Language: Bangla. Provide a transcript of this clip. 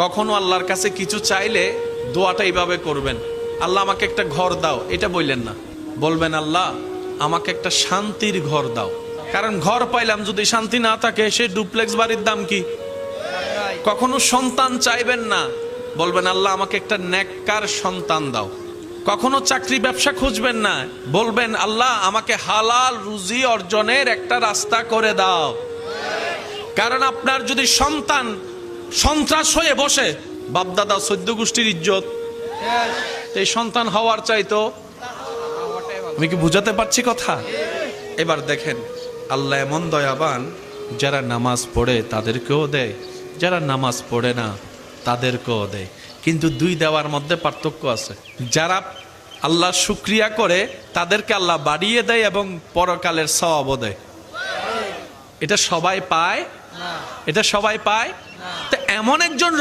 কখনো আল্লাহর কাছে কিছু চাইলে দোয়াটা এইভাবে করবেন, আল্লাহ আমাকে একটা ঘর দাও, এটা বললেন না। বলবেন আল্লাহ আমাকে একটা শান্তির ঘর দাও। কারণ ঘর পাইলাম যদি শান্তি না থাকে, সে ডুপ্লেক্স বাড়ির দাম কি? কখনো সন্তান চাইবেন না, বলবেন আল্লাহ আমাকে একটা নেককার সন্তান দাও। কখনো চাকরি ব্যবসা খুঁজবেন না, বলবেন আল্লাহ আমাকে হালাল রুজি অর্জনের একটা রাস্তা করে দাও। কারণ আপনার যদি সন্তান সন্ত্রাস হয়ে বসে, বাপদাদা 14 গোষ্ঠীর ইজ্জত, এই সন্তান হওয়ার চাইতো। আমি কি বুঝাতে পারছি কথা? এবার দেখেন আল্লাহ এমন দয়াবান, যারা নামাজ পড়ে তাদেরকেও দেয়, যারা নামাজ পড়ে না তাদেরকেও দেয়। কিন্তু দুই দেওয়ার মধ্যে পার্থক্য আছে। যারা আল্লাহ শুকরিয়া করে তাদেরকে আল্লাহ বাড়িয়ে দেয় এবং পরকালের সওয়াবও দেয়। এটা সবাই পায়? এটা সবাই পায়? তো এমন একজন